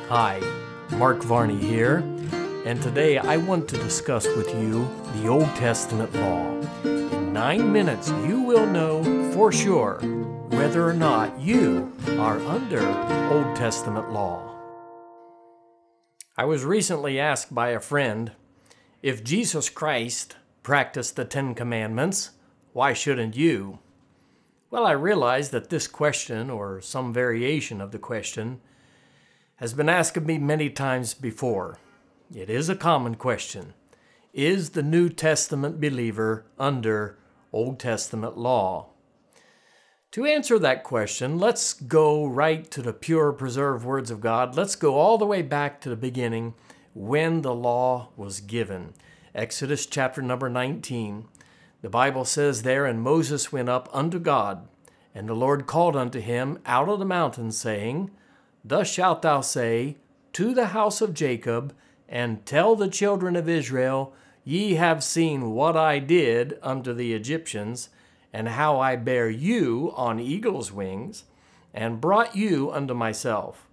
Hi, Mark Varney here, and today I want to discuss with you the Old Testament law. In 9 minutes, you will know for sure whether or not you are under Old Testament law. I was recently asked by a friend, if Jesus Christ practiced the 10 Commandments, why shouldn't you? Well, I realized that this question, or some variation of the question, has been asked of me many times before. It is a common question. Is the New Testament believer under Old Testament law? To answer that question, let's go right to the pure, preserved words of God. Let's go all the way back to the beginning when the law was given. Exodus chapter number 19. The Bible says there, "And Moses went up unto God, and the Lord called unto him out of the mountain, saying, Thus shalt thou say to the house of Jacob, and tell the children of Israel, Ye have seen what I did unto the Egyptians, and how I bare you on eagle's wings, and brought you unto myself.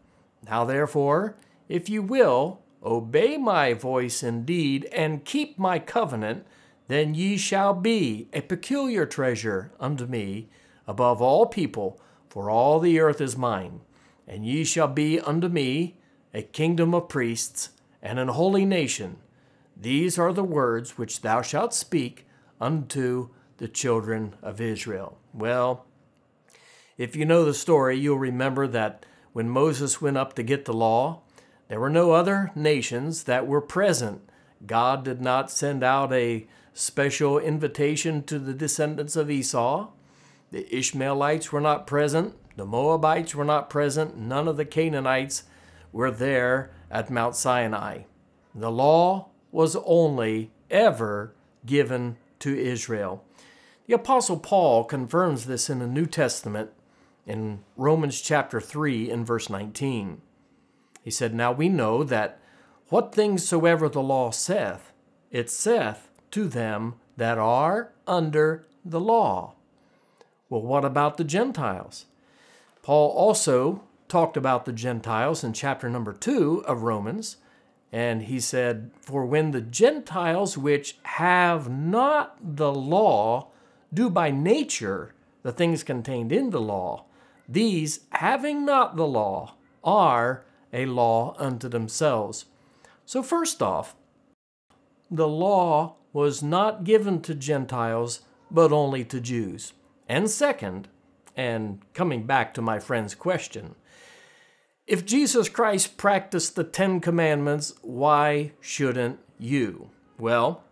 Now therefore, if you will obey my voice indeed, and keep my covenant, then ye shall be a peculiar treasure unto me above all people, for all the earth is mine. And ye shall be unto me a kingdom of priests, and an holy nation. These are the words which thou shalt speak unto the children of Israel." Well, if you know the story, you'll remember that when Moses went up to get the law, there were no other nations that were present. God did not send out a special invitation to the descendants of Esau. The Ishmaelites were not present. The Moabites were not present. None of the Canaanites were there at Mount Sinai. The law was only ever given to Israel. The Apostle Paul confirms this in the New Testament in Romans chapter 3 and verse 19. He said, "Now we know that what things soever the law saith, it saith to them that are under the law." Well, what about the Gentiles? Paul also talked about the Gentiles in chapter number 2 of Romans, and he said, "For when the Gentiles which have not the law do by nature the things contained in the law, these, having not the law, are a law unto themselves." So first off, the law was not given to Gentiles, but only to Jews. And second, and coming back to my friend's question, if Jesus Christ practiced the 10 Commandments, why shouldn't you? Well,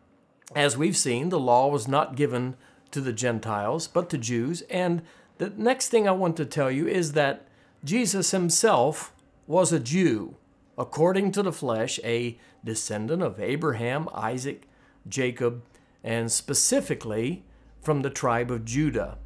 as we've seen, the law was not given to the Gentiles, but to Jews. And the next thing I want to tell you is that Jesus himself was a Jew, according to the flesh, a descendant of Abraham, Isaac, Jacob, and specifically from the tribe of Judah.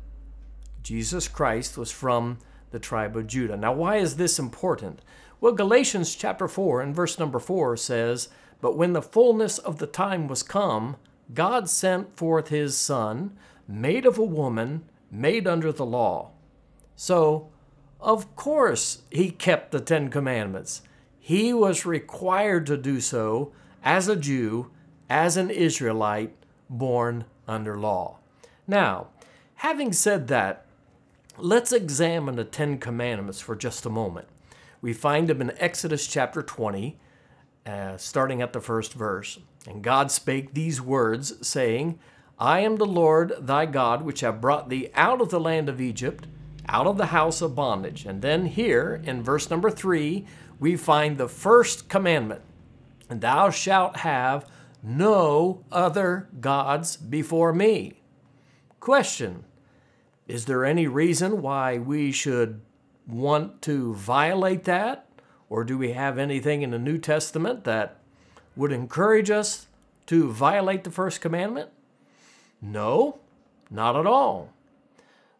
Jesus Christ was from the tribe of Judah. Now, why is this important? Well, Galatians chapter 4 and verse number 4 says, "But when the fullness of the time was come, God sent forth his Son, made of a woman, made under the law." So, of course, he kept the 10 Commandments. He was required to do so as a Jew, as an Israelite, born under law. Now, having said that, let's examine the 10 Commandments for just a moment. We find them in Exodus chapter 20, starting at the first verse. "And God spake these words, saying, I am the Lord thy God, which have brought thee out of the land of Egypt, out of the house of bondage." And then here, in verse number 3, we find the first commandment. "And thou shalt have no other gods before me." Question: is there any reason why we should want to violate that? Or do we have anything in the New Testament that would encourage us to violate the first commandment? No, not at all.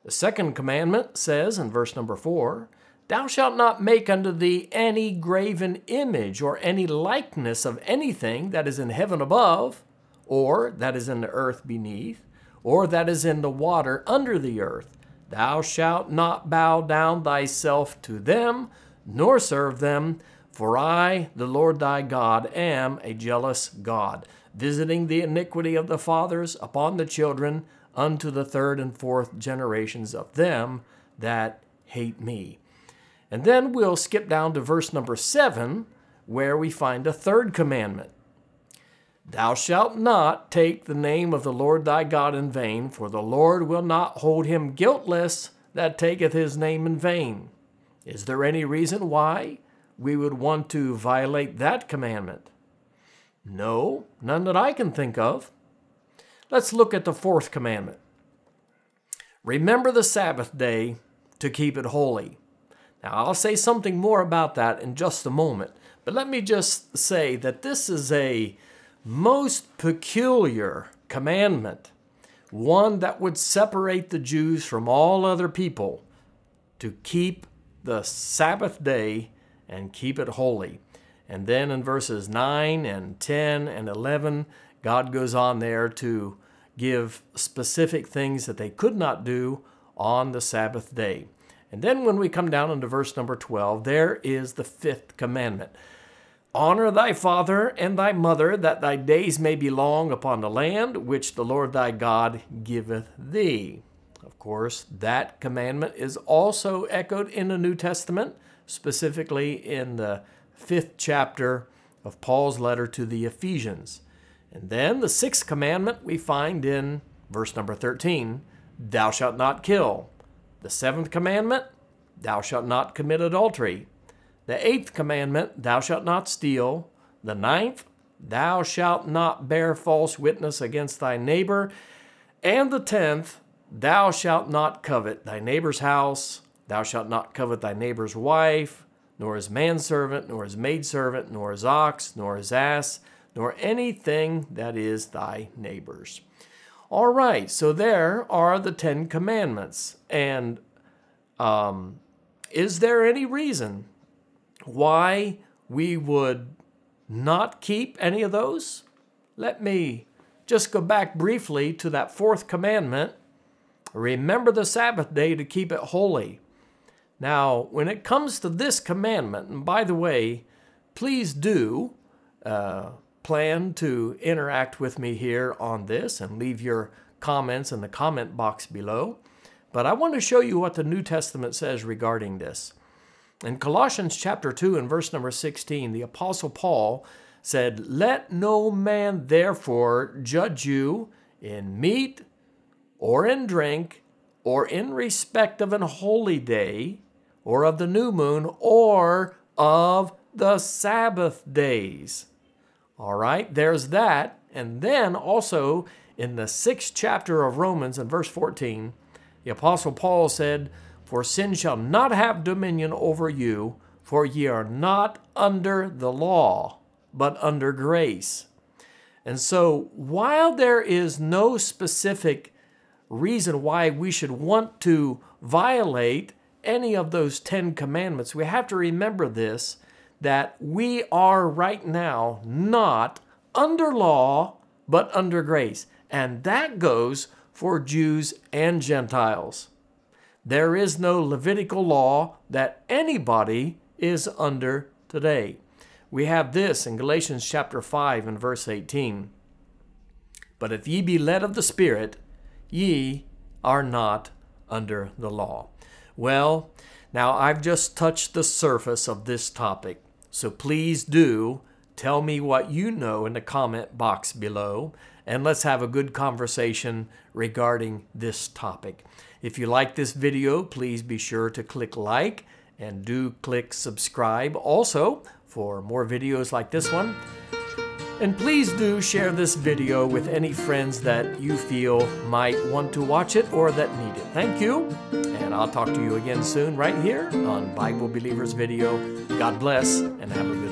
The second commandment says in verse number 4, "Thou shalt not make unto thee any graven image or any likeness of anything that is in heaven above, or that is in the earth beneath, or that is in the water under the earth. Thou shalt not bow down thyself to them, nor serve them, For I, the Lord thy God, am a jealous God, visiting the iniquity of the fathers upon the children unto the third and fourth generations of them that hate me. And then we'll skip down to verse number 7, where we find a third commandment. Thou shalt not take the name of the Lord thy God in vain, for the Lord will not hold him guiltless that taketh his name in vain. Is there any reason why we would want to violate that commandment? No, none that I can think of. Let's look at the fourth commandment. Remember the Sabbath day to keep it holy. Now, I'll say something more about that in just a moment, but let me just say that this is a most peculiar commandment, one that would separate the Jews from all other people, to keep the Sabbath day and keep it holy. And then in verses 9 and 10 and 11, God goes on there to give specific things that they could not do on the Sabbath day. And then when we come down into verse number 12, there is the fifth commandment. Honor thy father and thy mother, that thy days may be long upon the land which the Lord thy God giveth thee. Of course, that commandment is also echoed in the New Testament, specifically in the 5th chapter of Paul's letter to the Ephesians. And then the sixth commandment we find in verse number 13, thou shalt not kill. The seventh commandment, thou shalt not commit adultery. The eighth commandment, thou shalt not steal. The ninth, thou shalt not bear false witness against thy neighbor. And the 10th, thou shalt not covet thy neighbor's house. Thou shalt not covet thy neighbor's wife, nor his manservant, nor his maidservant, nor his ox, nor his ass, nor anything that is thy neighbor's. All right, so there are the 10 commandments. And is there any reason why we would not keep any of those? Let me just go back briefly to that fourth commandment. Remember the Sabbath day to keep it holy. Now, when it comes to this commandment, and by the way, please do plan to interact with me here on this and leave your comments in the comment box below. But I want to show you what the New Testament says regarding this. In Colossians chapter 2 and verse number 16, the Apostle Paul said, let no man therefore judge you in meat or in drink or in respect of an holy day or of the new moon or of the Sabbath days. All right, there's that. And then also in the 6th chapter of Romans in verse 14, the Apostle Paul said, for sin shall not have dominion over you, for ye are not under the law, but under grace. And so while there is no specific reason why we should want to violate any of those 10 commandments, we have to remember this, that we are right now not under law, but under grace. And that goes for Jews and Gentiles. There is no Levitical law that anybody is under today. We have this in Galatians chapter 5 and verse 18. But if ye be led of the Spirit, ye are not under the law. Well, now I've just touched the surface of this topic. So please do tell me what you know in the comment box below, and let's have a good conversation regarding this topic. If you like this video, please be sure to click like and do click subscribe also for more videos like this one. And please do share this video with any friends that you feel might want to watch it or that need it. Thank you, and I'll talk to you again soon right here on Bible Believers Video. God bless and have a good day.